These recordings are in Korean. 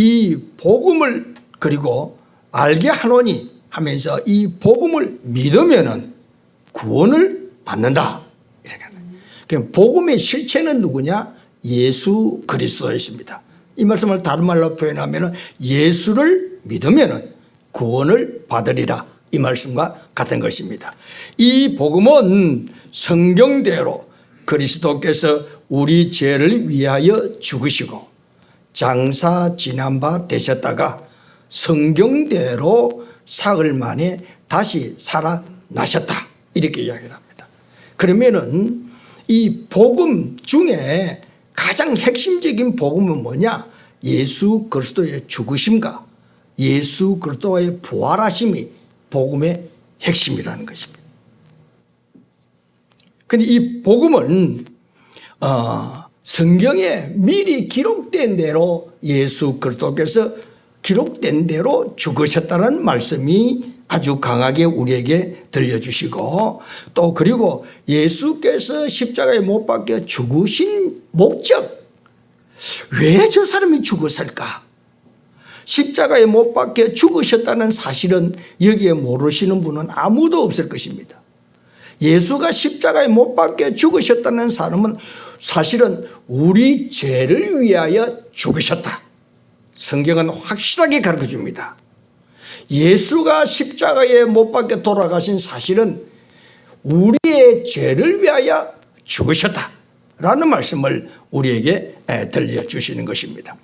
이 복음을 그리고 알게 하노니 하면서 이 복음을 믿으면은 구원을 받는다. 이렇게 하는. 그럼 복음의 실체는 누구냐? 예수 그리스도였습니다. 이 말씀을 다른 말로 표현하면은 예수를 믿으면은 구원을 받으리라. 이 말씀과 같은 것입니다. 이 복음은 성경대로 그리스도께서 우리 죄를 위하여 죽으시고 장사 지난 바 되셨다가 성경대로 사흘 만에 다시 살아나셨다. 이렇게 이야기를 합니다. 그러면은 이 복음 중에 가장 핵심적인 복음은 뭐냐? 예수 그리스도의 죽으심과 예수 그리스도의 부활하심이 복음의 핵심이라는 것입니다. 그런데 이 복음은 성경에 미리 기록된 대로 예수 그리스도께서 기록된 대로 죽으셨다는 말씀이 아주 강하게 우리에게 들려주시고 또 그리고 예수께서 십자가에 못 박혀 죽으신 목적, 왜 저 사람이 죽었을까? 십자가에 못 박혀 죽으셨다는 사실은 여기에 모르시는 분은 아무도 없을 것입니다. 예수가 십자가에 못 박혀 죽으셨다는 사람은 사실은 우리 죄를 위하여 죽으셨다. 성경은 확실하게 가르쳐줍니다. 예수가 십자가에 못 박혀 돌아가신 사실은 우리의 죄를 위하여 죽으셨다라는 말씀을 우리에게 들려주시는 것입니다.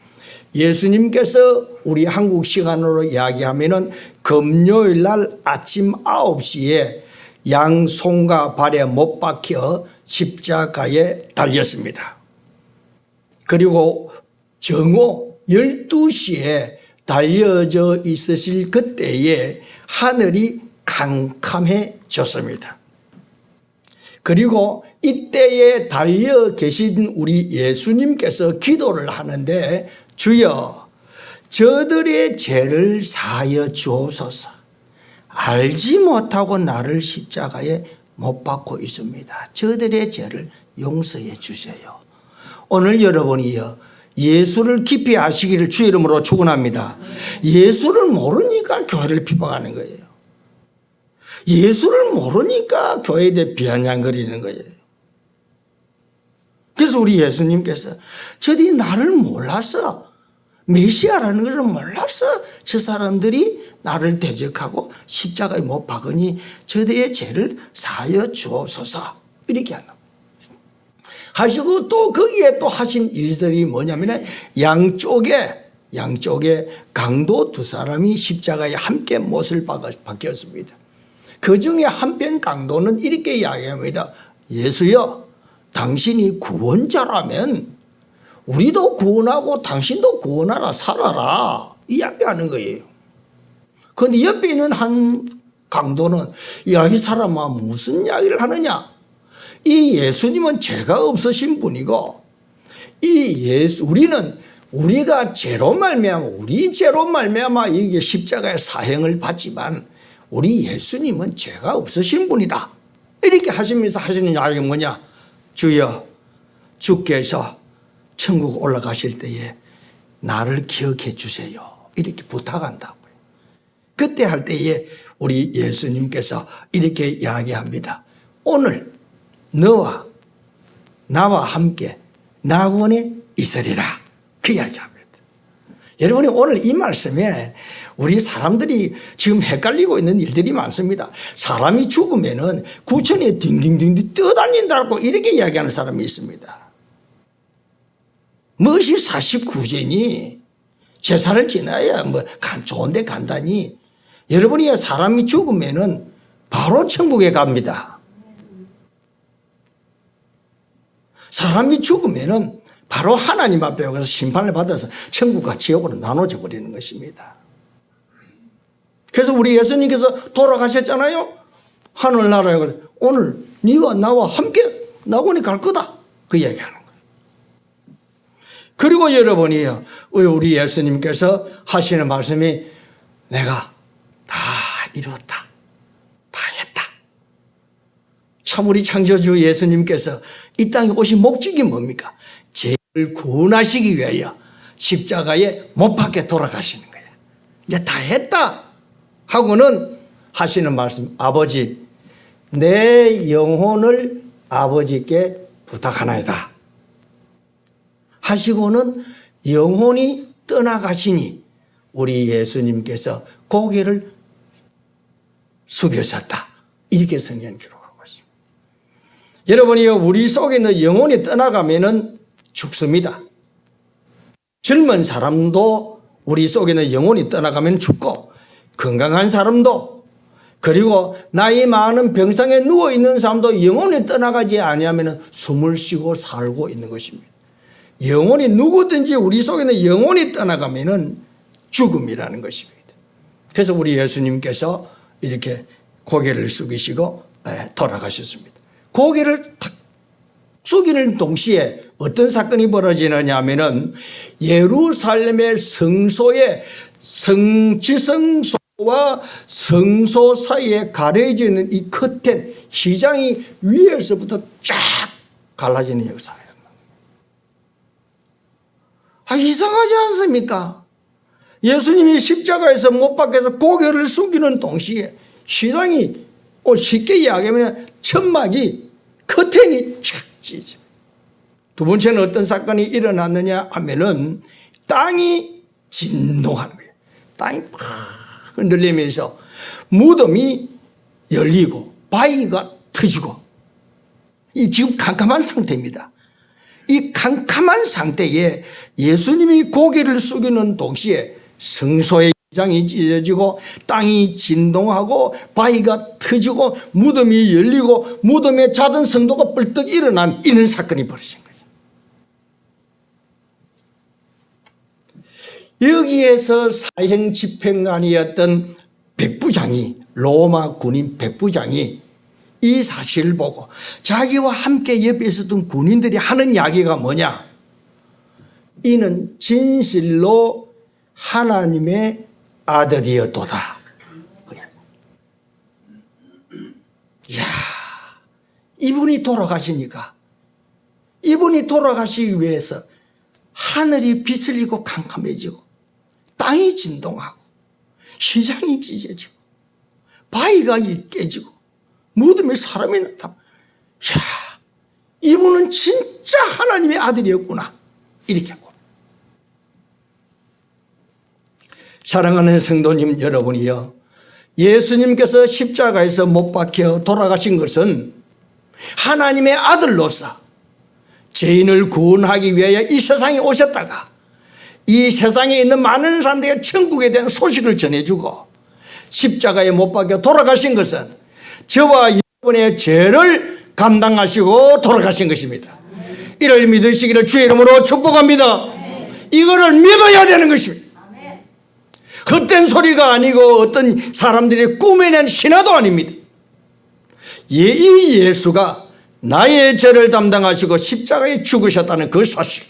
예수님께서 우리 한국 시간으로 이야기하면은 금요일 날 아침 9시에 양손과 발에 못 박혀 십자가에 달렸습니다. 그리고 정오 12시에 달려져 있으실 그때에 하늘이 캄캄해졌습니다. 그리고 이때에 달려 계신 우리 예수님께서 기도를 하는데 주여 저들의 죄를 사하여 주옵소서. 알지 못하고 나를 십자가에 못 박고 있습니다. 저들의 죄를 용서해 주세요. 오늘 여러분이요 예수를 깊이 아시기를 주의 이름으로 축원합니다. 예수를 모르니까 교회를 비방하는 거예요. 예수를 모르니까 교회에 대해 비아냥거리는 거예요. 그래서 우리 예수님께서 저들이 나를 몰라서 메시아라는 것을 몰라서 저 사람들이 나를 대적하고 십자가에 못 박으니 저들의 죄를 사하여 주옵소서 이렇게 한다. 하시고 또 거기에 또 하신 일들이 뭐냐면 양쪽에 강도 두 사람이 십자가에 함께 못을 박혔습니다. 그 중에 한편 강도는 이렇게 이야기합니다. 예수여 당신이 구원자라면 우리도 구원하고 당신도 구원하라 살아라 이야기하는 거예요. 그런데 옆에 있는 한 강도는 야, 이 사람아 무슨 이야기를 하느냐? 이 예수님은 죄가 없으신 분이고 우리가 죄로 말미암아 우리 죄로 말미암아 이게 십자가의 사형을 받지만 우리 예수님은 죄가 없으신 분이다. 이렇게 하시면서 하시는 이야기가 뭐냐? 주여 주께서 천국 올라가실 때에 나를 기억해 주세요. 이렇게 부탁한다고요. 그때 할 때에 우리 예수님께서 이렇게 이야기합니다. 오늘 너와 나와 함께 낙원에 있으리라. 그 이야기합니다. 여러분이 오늘 이 말씀에 우리 사람들이 지금 헷갈리고 있는 일들이 많습니다. 사람이 죽으면은 구천에 딩딩딩 뛰어다닌다고 이렇게 이야기하는 사람이 있습니다. 무엇이 49제니 제사를 지나야 좋은데 간다니. 여러분이 사람이 죽으면은 바로 천국에 갑니다. 사람이 죽으면은 바로 하나님 앞에 가서 심판을 받아서 천국과 지옥으로 나눠져 버리는 것입니다. 그래서 우리 예수님께서 돌아가셨잖아요. 하늘나라에 오늘 네와 나와 함께 낙원에 갈 거다. 그 얘기하는 거예요. 그리고 여러분이요, 우리 예수님께서 하시는 말씀이 내가 다 이뤘다. 다 했다. 참 우리 창조주 예수님께서 이 땅에 오신 목적이 뭡니까? 죄를 구원하시기 위하여 십자가에 못 박혀 돌아가시는 거야. 이제 다 했다 하고는 하시는 말씀, 아버지 내 영혼을 아버지께 부탁하나이다 하시고는 영혼이 떠나가시니 우리 예수님께서 고개를 숙여섰다. 이렇게 성경 기록하고 있습니다. 여러분이요, 우리 속에 있는 영혼이 떠나가면은 죽습니다. 젊은 사람도 우리 속에 있는 영혼이 떠나가면 죽고, 건강한 사람도, 그리고 나이 많은 병상에 누워있는 사람도 영혼이 떠나가지 아니하면 숨을 쉬고 살고 있는 것입니다. 영혼이 누구든지 우리 속에 있는 영혼이 떠나가면 죽음이라는 것입니다. 그래서 우리 예수님께서 이렇게 고개를 숙이시고 돌아가셨습니다. 고개를 탁 숙이는 동시에 어떤 사건이 벌어지느냐 하면은 예루살렘의 성소에 지성소와 성소 사이에 가려져 있는 이 커튼, 휘장이 위에서부터 쫙 갈라지는 역사예요. 이상하지 않습니까? 예수님이 십자가에서 못 박혀서 고개를 숙이는 동시에 휘장이 쉽게 이야기하면 천막이 커튼이 쫙 찢어집니다. 두 번째는 어떤 사건이 일어났느냐 하면은 땅이 진동하는 거예요. 땅이 팍 흔들리면서 무덤이 열리고 바위가 터지고, 이 지금 캄캄한 상태입니다. 이 캄캄한 상태에 예수님이 고개를 숙이는 동시에 성소의 휘장이 찢어지고 땅이 진동하고 바위가 터지고 무덤이 열리고 무덤에 자던 성도가 벌떡 일어난 이런 사건이 벌어진 거예요. 여기에서 사형 집행관이었던 백부장이, 로마 군인 백부장이 이 사실을 보고 자기와 함께 옆에 있었던 군인들이 하는 이야기가 뭐냐? 이는 진실로 하나님의 아들이었도다. 이야, 이분이 돌아가시니까, 이분이 돌아가시기 위해서 하늘이 빛을 잃고 캄캄해지고 땅이 진동하고 휘장이 찢어지고 바위가 깨지고 무덤에 사람이 나타나. 이야, 이분은 진짜 하나님의 아들이었구나. 이렇게 하고. 사랑하는 성도님 여러분이요, 예수님께서 십자가에서 못 박혀 돌아가신 것은 하나님의 아들로서 죄인을 구원하기 위하여 이 세상에 오셨다가 이 세상에 있는 많은 사람들에게 천국에 대한 소식을 전해주고 십자가에 못 박혀 돌아가신 것은 저와 여러분의 죄를 감당하시고 돌아가신 것입니다. 이를 믿으시기를 주의 이름으로 축복합니다. 이거를 믿어야 되는 것입니다. 헛된 소리가 아니고 어떤 사람들이 꾸며낸 신화도 아닙니다. 이 예수가 나의 죄를 담당하시고 십자가에 죽으셨다는 그 사실,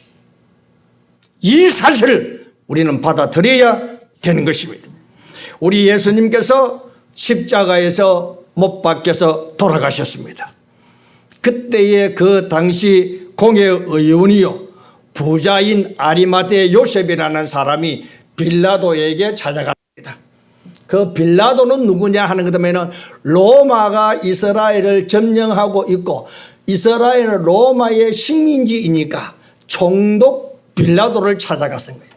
이 사실을 우리는 받아들여야 되는 것입니다. 우리 예수님께서 십자가에서 못 박혀서 돌아가셨습니다. 그때의 그 당시 공회의원이요, 부자인 아리마대 요셉이라는 사람이 빌라도에게 찾아갔습니다. 그 빌라도는 누구냐 하는 것이면 로마가 이스라엘을 점령하고 있고 이스라엘은 로마의 식민지이니까 총독 빌라도를 찾아갔은 거예요.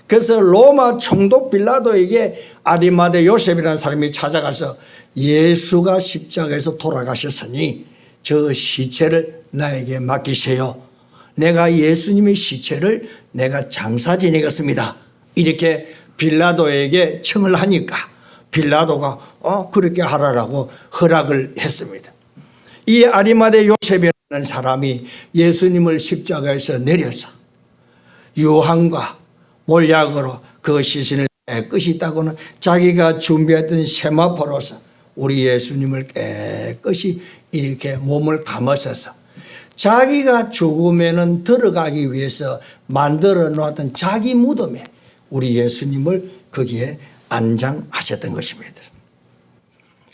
그래서 로마 총독 빌라도에게 아리마대 요셉이라는 사람이 찾아가서 예수가 십자가에서 돌아가셨으니 저 시체를 나에게 맡기세요. 내가 예수님의 시체를 내가 장사 지내겠습니다. 이렇게 빌라도에게 청을 하니까 빌라도가 그렇게 하라라고 허락을 했습니다. 이 아리마대 요셉이라는 사람이 예수님을 십자가에서 내려서 유황과 몰약으로 그 시신을 깨끗이 닦고는 자기가 준비했던 세마포로서 우리 예수님을 깨끗이 이렇게 몸을 감았어서 자기가 죽으면은 들어가기 위해서 만들어 놓았던 자기 무덤에 우리 예수님을 거기에 안장하셨던 것입니다.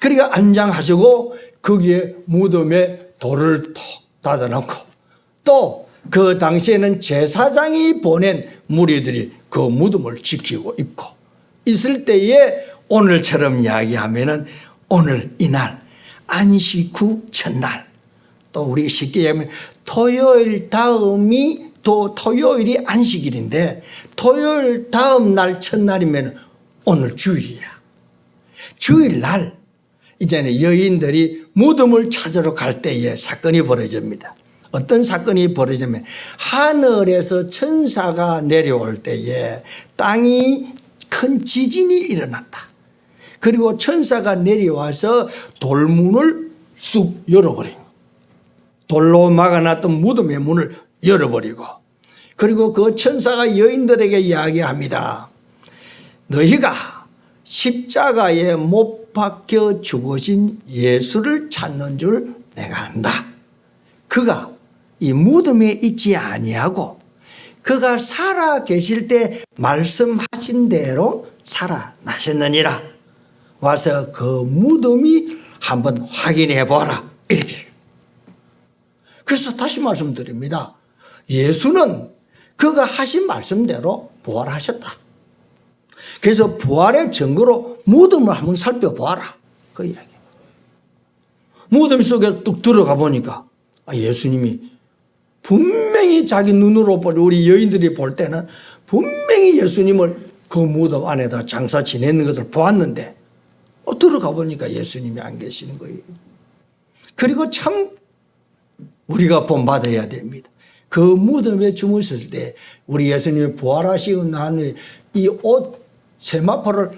그러니까 안장하시고 거기에 무덤에 돌을 톡 닫아놓고 또 그 당시에는 제사장이 보낸 무리들이 그 무덤을 지키고 있고 있을 때에 오늘처럼 이야기하면은 오늘 이날 안식 후 첫날, 또 우리 쉽게 얘기하면 토요일 다음이 또 토요일이 안식일인데 토요일 다음 날 첫날이면 오늘 주일이야. 주일날 이제는 여인들이 무덤을 찾으러 갈 때에 사건이 벌어집니다. 어떤 사건이 벌어지면 하늘에서 천사가 내려올 때에 땅이 큰 지진이 일어났다. 그리고 천사가 내려와서 돌문을 쑥 열어버린 거예요. 돌로 막아놨던 무덤의 문을 열어버리고, 그리고 그 천사가 여인들에게 이야기합니다. 너희가 십자가에 못 박혀 죽으신 예수를 찾는 줄 내가 안다. 그가 이 무덤에 있지 아니하고 그가 살아 계실 때 말씀하신 대로 살아나셨느니라. 와서 그 무덤이 한번 확인해 보아라. 이렇게. 그래서 다시 말씀드립니다. 예수는 그가 하신 말씀대로 부활하셨다. 그래서 부활의 증거로 무덤을 한번 살펴보아라. 그 이야기. 무덤 속에 뚝 들어가 보니까 예수님이 분명히 자기 눈으로 우리 여인들이 볼 때는 분명히 예수님을 그 무덤 안에다 장사 지내는 것을 보았는데 들어가 보니까 예수님이 안 계시는 거예요. 그리고 참 우리가 본받아야 됩니다. 그 무덤에 주무실 때 우리 예수님이 부활하시고 난 후에 이 옷 세마포를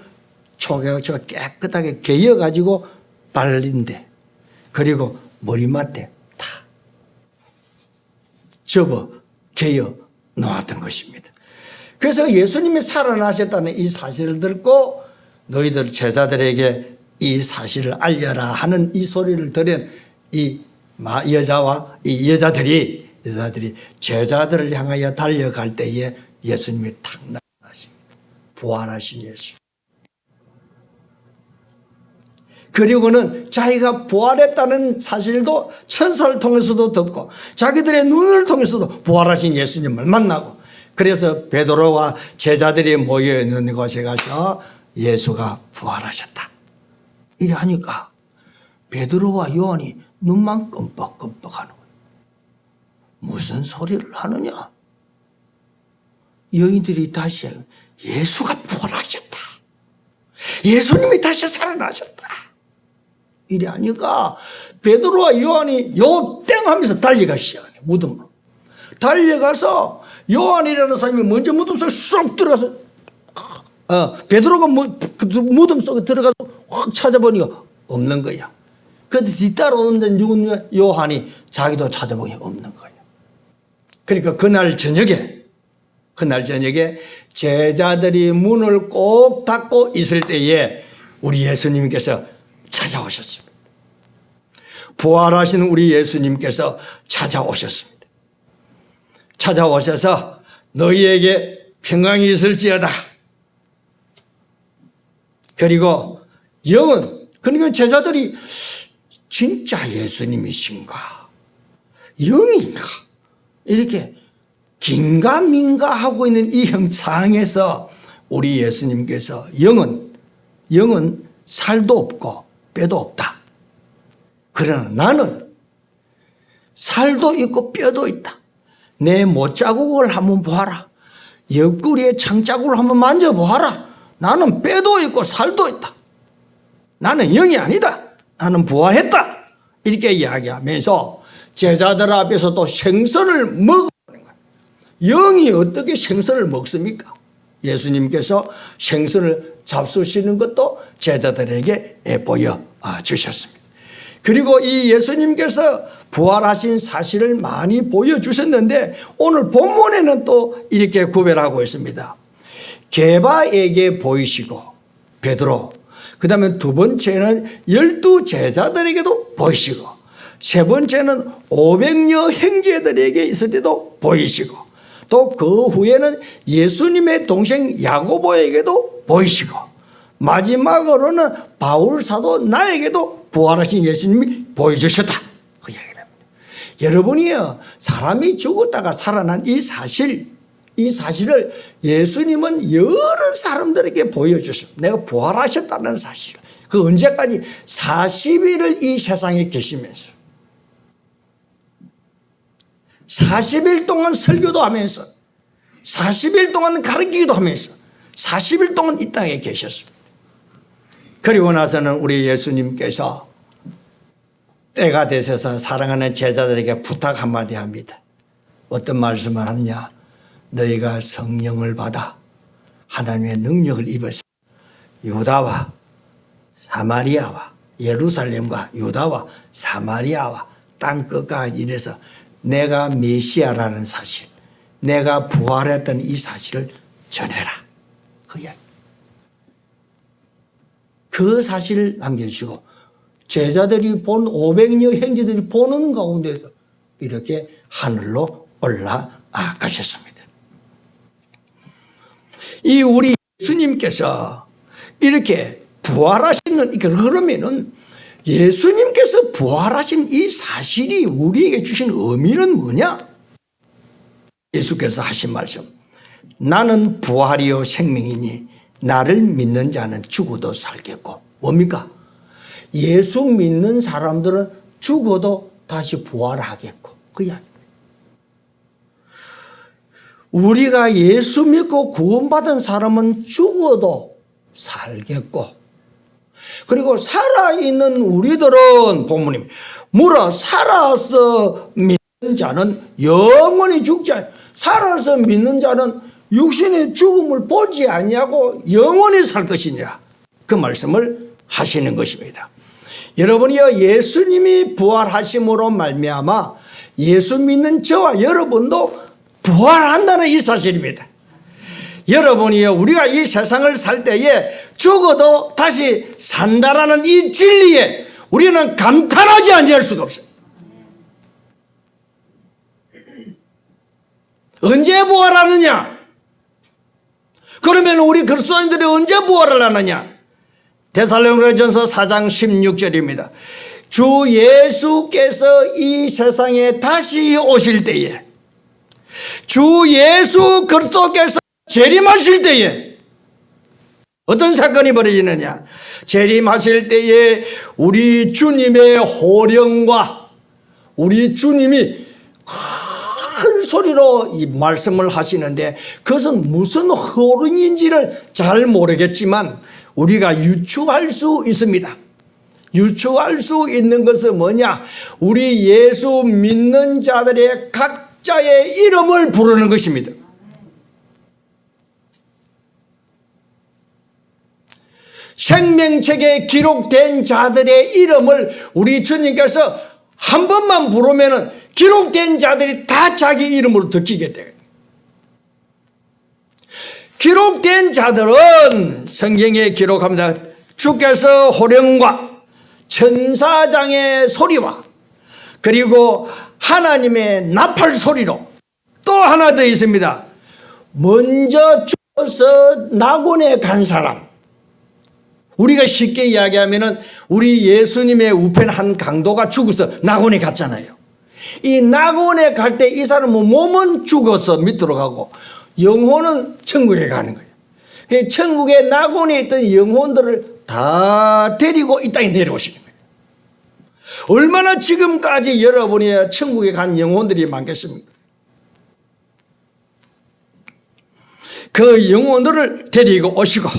깨끗하게 개어가지고 발린데, 그리고 머리맡에 다 접어 개어 놓았던 것입니다. 그래서 예수님이 살아나셨다는 이 사실을 듣고 너희들 제자들에게 이 사실을 알려라 하는 이 소리를 들은 이 여자들이 제자들을 향하여 달려갈 때에 예수님이 탁 나타나십니다. 부활하신 예수. 그리고는 자기가 부활했다는 사실도 천사를 통해서도 듣고 자기들의 눈을 통해서도 부활하신 예수님을 만나고, 그래서 베드로와 제자들이 모여 있는 곳에 가서 예수가 부활하셨다 이래 하니까 베드로와 요한이 눈만 끔뻑끔뻑하는 거예요. 무슨 소리를 하느냐? 여인들이 다시 예수가 부활하셨다, 예수님이 다시 살아나셨다 이래 하니까 베드로와 요한이 요 땡 하면서 달려가기 시작해요. 무덤으로 달려가서 요한이라는 사람이 먼저 무덤 속에 쏙 들어가서 베드로가 무덤 속에 들어가서 확 찾아보니까 없는 거야. 그래서 뒤따라오는데 누구냐? 요한이 자기도 찾아보니 없는 거야. 그러니까 그날 저녁에 제자들이 문을 꼭 닫고 있을 때에 우리 예수님께서 찾아오셨습니다. 부활하신 우리 예수님께서 찾아오셨습니다. 찾아오셔서 너희에게 평강이 있을지어다. 그리고 영은, 그러니까 제자들이 진짜 예수님이신가? 영인가? 이렇게 긴가민가 하고 있는 이 상황에서 우리 예수님께서 영은 살도 없고 뼈도 없다. 그러나 나는 살도 있고 뼈도 있다. 내 못자국을 한번 보아라. 옆구리에 창자국을 한번 만져보아라. 나는 뼈도 있고 살도 있다. 나는 영이 아니다. 나는 부활했다. 이렇게 이야기하면서 제자들 앞에서 또 생선을 먹어보는 거예요. 영이 어떻게 생선을 먹습니까? 예수님께서 생선을 잡수시는 것도 제자들에게 보여주셨습니다. 그리고 이 예수님께서 부활하신 사실을 많이 보여주셨는데 오늘 본문에는 또 이렇게 구별하고 있습니다. 게바에게 보이시고 베드로, 그 다음에 두 번째는 12 제자들에게도 보이시고, 세 번째는 500여 형제들에게 있을 때도 보이시고, 또 그 후에는 예수님의 동생 야고보에게도 보이시고, 마지막으로는 바울 사도 나에게도 부활하신 예수님이 보여주셨다. 그 이야기를 합니다. 여러분이요, 사람이 죽었다가 살아난 이 사실을 예수님은 여러 사람들에게 보여주셨습니다. 내가 부활하셨다는 사실. 그 언제까지? 40일을 이 세상에 계시면서 40일 동안 설교도 하면서 40일 동안 가르치기도 하면서 40일 동안 이 땅에 계셨습니다. 그리고 나서는 우리 예수님께서 때가 되셔서 사랑하는 제자들에게 부탁 한마디 합니다. 어떤 말씀을 하느냐? 너희가 성령을 받아 하나님의 능력을 입어서 유다와 사마리아와 예루살렘과 유다와 사마리아와 땅끝까지 이래서 내가 메시아라는 사실, 내가 부활했던 이 사실을 전해라. 그 이야기. 그 사실을 남겨주시고 제자들이 본 500여 형제들이 보는 가운데서 이렇게 하늘로 올라가셨습니다. 이 우리 예수님께서 이렇게 부활하시는, 그러면은 예수님께서 부활하신 이 사실이 우리에게 주신 의미는 뭐냐? 예수께서 하신 말씀. 나는 부활이요 생명이니 나를 믿는 자는 죽어도 살겠고. 뭡니까? 예수 믿는 사람들은 죽어도 다시 부활하겠고. 그 이야기. 우리가 예수 믿고 구원받은 사람은 죽어도 살겠고, 그리고 살아있는 우리들은 본문님 물어 살아서 믿는 자는 영원히 죽지 않아. 살아서 믿는 자는 육신의 죽음을 보지 아니하고 영원히 살 것이니라. 그 말씀을 하시는 것입니다. 여러분이요, 예수님이 부활하심으로 말미암아 예수 믿는 저와 여러분도 부활한다는 이 사실입니다. 여러분이요, 우리가 이 세상을 살 때에 죽어도 다시 산다라는 이 진리에 우리는 감탄하지 않을 수가 없어요. 언제 부활하느냐? 그러면 우리 그리스도인들이 언제 부활을 하느냐? 데살로니가전서 4장 16절입니다. 주 예수께서 이 세상에 다시 오실 때에, 주 예수 그리스도께서 재림하실 때에 어떤 사건이 벌어지느냐? 재림하실 때에 우리 주님의 호령과 우리 주님이 큰 소리로 이 말씀을 하시는데, 그것은 무슨 호령인지를 잘 모르겠지만 우리가 유추할 수 있습니다. 유추할 수 있는 것은 뭐냐? 우리 예수 믿는 자들의 각자의 이름을 부르는 것입니다. 생명책에 기록된 자들의 이름을 우리 주님께서 한 번만 부르면은 기록된 자들이 다 자기 이름으로 듣기게 돼요. 기록된 자들은 성경에 기록합니다. 주께서 호령과 천사장의 소리와 그리고 하나님의 나팔 소리로, 또 하나 더 있습니다. 먼저 죽어서 낙원에 간 사람. 우리가 쉽게 이야기하면은 우리 예수님의 우편 한 강도가 죽어서 낙원에 갔잖아요. 이 낙원에 갈 때 이 사람은 몸은 죽어서 밑으로 가고 영혼은 천국에 가는 거예요. 천국의 낙원에 있던 영혼들을 다 데리고 이 땅에 내려오시는 거예요. 얼마나 지금까지 여러분이 천국에 간 영혼들이 많겠습니까? 그 영혼들을 데리고 오시고,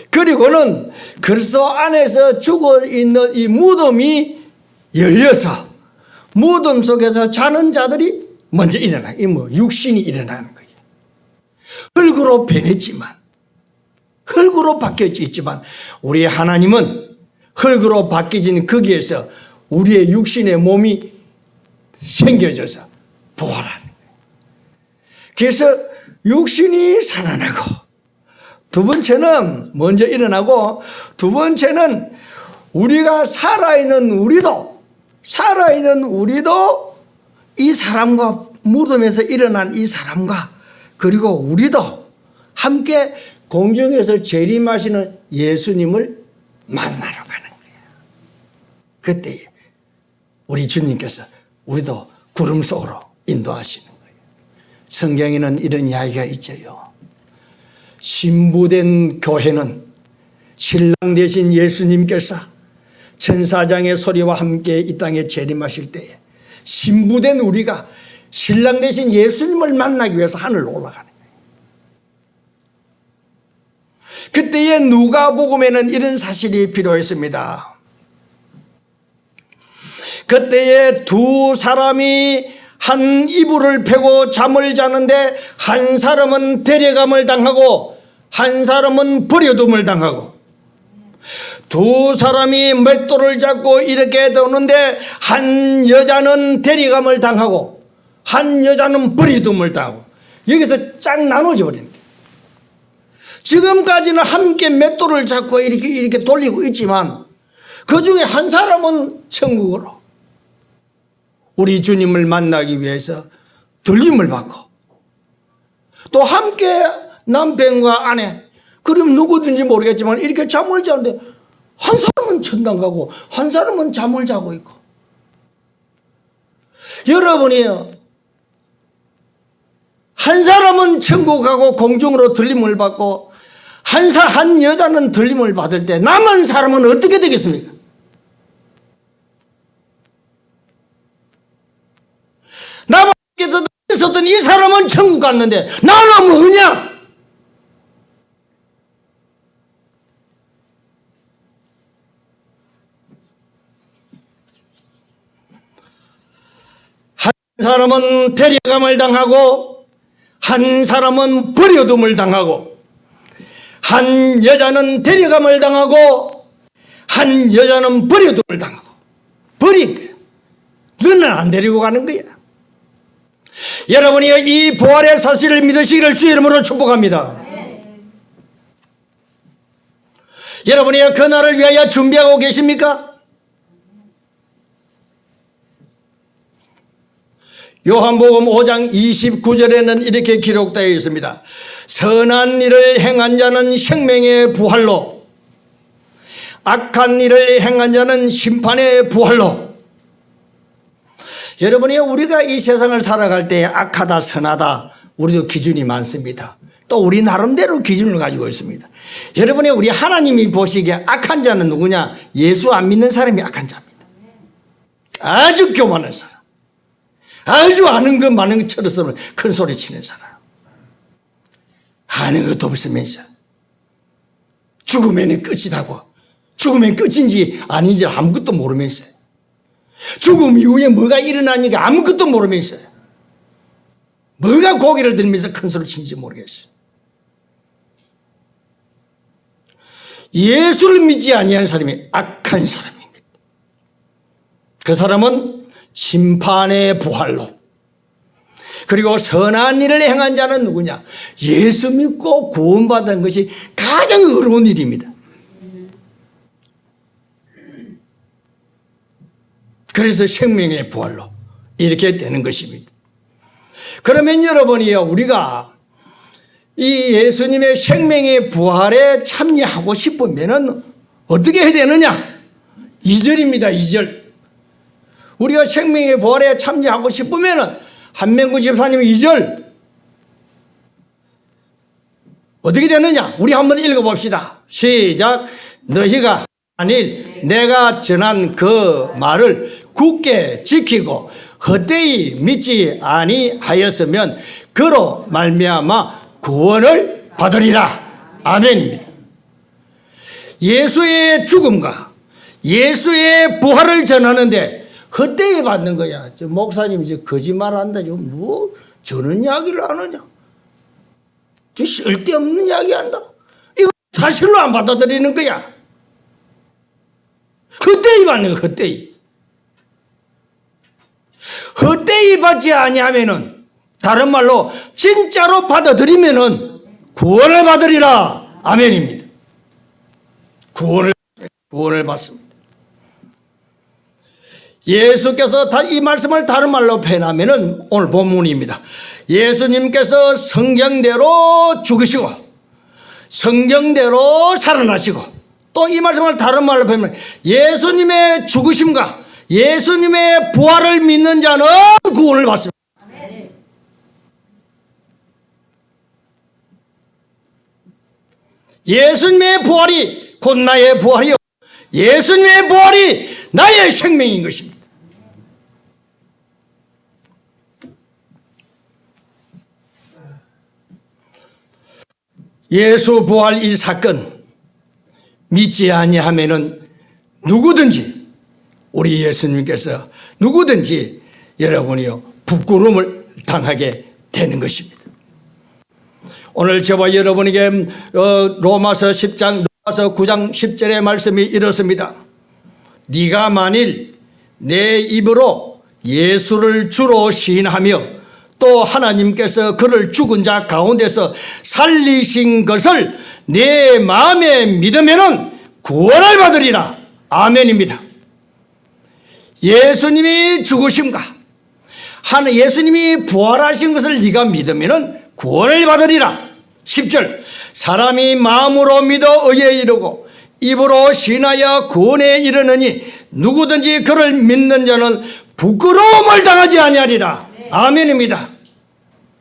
그리고는 그리스도 안에서 죽어 있는 이 무덤이 열려서 무덤 속에서 자는 자들이 먼저 일어나, 육신이 일어나는 거예요. 흙으로 변했지만, 흙으로 바뀌어져 있지만, 우리 하나님은 흙으로 바뀌어진 거기에서 우리의 육신의 몸이 생겨져서 부활하는 거예요. 그래서 육신이 살아나고, 두 번째는 먼저 일어나고, 두 번째는 우리가 살아있는 우리도 이 사람과, 무덤에서 일어난 이 사람과, 그리고 우리도 함께 공중에서 재림하시는 예수님을 만나러 가는 거예요. 그때 우리 주님께서 우리도 구름 속으로 인도하시는 거예요. 성경에는 이런 이야기가 있죠. 신부된 교회는 신랑 되신 예수님께서 천사장의 소리와 함께 이 땅에 재림하실 때에 신부된 우리가 신랑 되신 예수님을 만나기 위해서 하늘로 올라가는 거예요. 그때에 누가복음에는 이런 사실이 필요했습니다. 그때에 두 사람이 한 이불을 펴고 잠을 자는데 한 사람은 데려감을 당하고 한 사람은 버려둠을 당하고, 두 사람이 맷돌을 잡고 이렇게 도는데 한 여자는 데려감을 당하고 한 여자는 버려둠을 당하고, 여기서 쫙 나눠져 버리는 거예요. 지금까지는 함께 맷돌을 잡고 이렇게 돌리고 있지만 그 중에 한 사람은 천국으로 우리 주님을 만나기 위해서 들림을 받고, 또 함께 남편과 아내, 그럼 누구든지 모르겠지만 이렇게 잠을 자는데 한 사람은 천당 가고 한 사람은 잠을 자고 있고, 여러분이요, 한 사람은 천국 가고 공중으로 들림을 받고 한 여자는 들림을 받을 때 남은 사람은 어떻게 되겠습니까? 나밖에서 있었던 이 사람은 천국 갔는데 나는 뭐냐? 한 사람은 데려감을 당하고 한 사람은 버려둠을 당하고, 한 여자는 데려감을 당하고 한 여자는 버려둠을 당하고, 버린 거야. 너는 안 데리고 가는 거야. 여러분이 이 부활의 사실을 믿으시기를 주의 이름으로 축복합니다. 여러분이 그날을 위하여 준비하고 계십니까? 요한복음 5장 29절에는 이렇게 기록되어 있습니다. 선한 일을 행한 자는 생명의 부활로, 악한 일을 행한 자는 심판의 부활로. 여러분이 우리가 이 세상을 살아갈 때 악하다 선하다 우리도 기준이 많습니다. 또 우리 나름대로 기준을 가지고 있습니다. 여러분이 우리 하나님이 보시기에 악한 자는 누구냐? 예수 안 믿는 사람이 악한 자입니다. 아주 교만한 사람, 아주 아는 것 많은 것처럼 큰 소리 치는 사람, 아는 것도 없으면서 죽으면 끝이라고, 죽으면 끝인지 아닌지 아무것도 모르면서, 죽음 이후에 뭐가 일어나니까 아무것도 모르면서 뭐가 고개를 들면서 큰 소리 치는지 모르겠어요. 예수를 믿지 아니하는 사람이 악한 사람입니다. 그 사람은 심판의 부활로, 그리고 선한 일을 행한 자는 누구냐? 예수 믿고 구원받은 것이 가장 어려운 일입니다. 그래서 생명의 부활로 이렇게 되는 것입니다. 그러면 여러분이요, 우리가 이 예수님의 생명의 부활에 참여하고 싶으면은 어떻게 해야 되느냐? 2절입니다. 2절. 우리가 생명의 부활에 참여하고 싶으면은 한명구 집사님 2절 어떻게 되느냐? 우리 한번 읽어봅시다. 시작. 너희가 만일 내가 전한 그 말을 굳게 지키고 헛되이 믿지 아니하였으면 그로 말미암아 구원을 받으리라. 아멘입니다. 예수의 죽음과 예수의 부활을 전하는데 헛되이 받는 거야. 저 목사님 이제 거짓말한다. 뭐 저런 이야기를 안 하냐? 저 쓸데없는 이야기 한다. 이거 사실로 안 받아들이는 거야. 헛되이 받는 거, 헛되이. 헛되이 받지 아니하면은, 다른 말로 진짜로 받아들이면은 구원을 받으리라. 아멘입니다. 구원을 받습니다. 예수께서 이 말씀을 다른 말로 표현하면은 오늘 본문입니다. 예수님께서 성경대로 죽으시고 성경대로 살아나시고, 또 이 말씀을 다른 말로 표현하면 예수님의 죽으심과 예수님의 부활을 믿는 자는 구원을 받습니다. 예수님의 부활이 곧 나의 부활이요, 예수님의 부활이 나의 생명인 것입니다. 예수 부활 이 사건 믿지 아니하면은 누구든지, 우리 예수님께서 누구든지 여러분이요 부끄러움을 당하게 되는 것입니다. 오늘 저와 여러분에게 로마서 10장, 로마서 9장 10절의 말씀이 이렇습니다. 네가 만일 내 입으로 예수를 주로 시인하며 또 하나님께서 그를 죽은 자 가운데서 살리신 것을 내 마음에 믿으면은 구원을 받으리라. 아멘입니다. 예수님이 죽으심과 예수님이 부활하신 것을 네가 믿으면은 구원을 받으리라. 10절, 사람이 마음으로 믿어 의에 이르고 입으로 신하여 구원에 이르느니 누구든지 그를 믿는 자는 부끄러움을 당하지 아니하리라. 아멘입니다.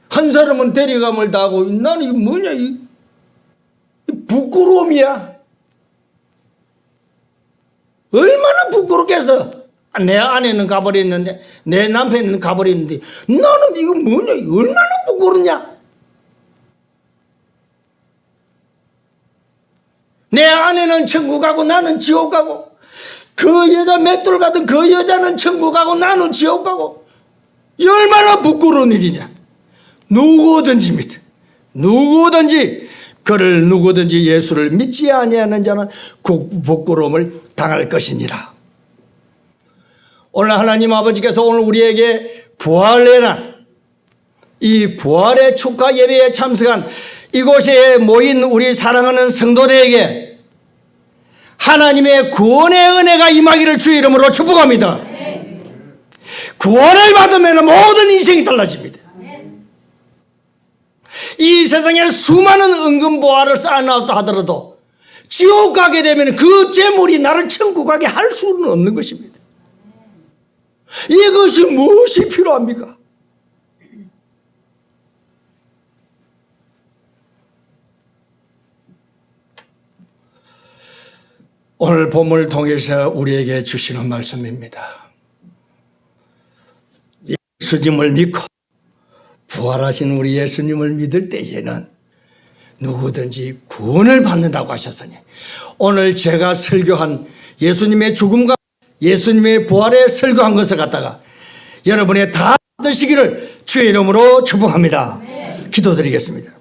한 사람은 대리감을 당하고 나는 이게 뭐냐, 이 부끄러움이야. 얼마나 부끄럽겠어. 내 아내는 가버렸는데, 내 남편은 가버렸는데 나는 이거 뭐냐, 얼마나 부끄럽냐. 내 아내는 천국 가고 나는 지옥 가고, 그 여자 맷돌 가든 그 여자는 천국 가고 나는 지옥 가고, 얼마나 부끄러운 일이냐. 누구든지입니다. 누구든지 그를 누구든지 예수를 믿지 아니하는 자는 부끄러움을 당할 것이니라. 오늘 하나님 아버지께서 오늘 우리에게 부활의 날, 이 부활의 축하 예배에 참석한 이곳에 모인 우리 사랑하는 성도들에게 하나님의 구원의 은혜가 임하기를 주의 이름으로 축복합니다. 구원을 받으면 모든 인생이 달라집니다. 이 세상에 수많은 은근보화를 쌓아놨다 하더라도 지옥 가게 되면 그 재물이 나를 천국 가게 할 수는 없는 것입니다. 이것이 무엇이 필요합니까? 오늘 본문을 통해서 우리에게 주시는 말씀입니다. 예수님을 믿고 부활하신 우리 예수님을 믿을 때에는 누구든지 구원을 받는다고 하셨으니, 오늘 제가 설교한 예수님의 죽음과 예수님의 부활에 설교한 것을 갖다가 여러분의 다 받으시기를 주의 이름으로 축복합니다. 기도드리겠습니다.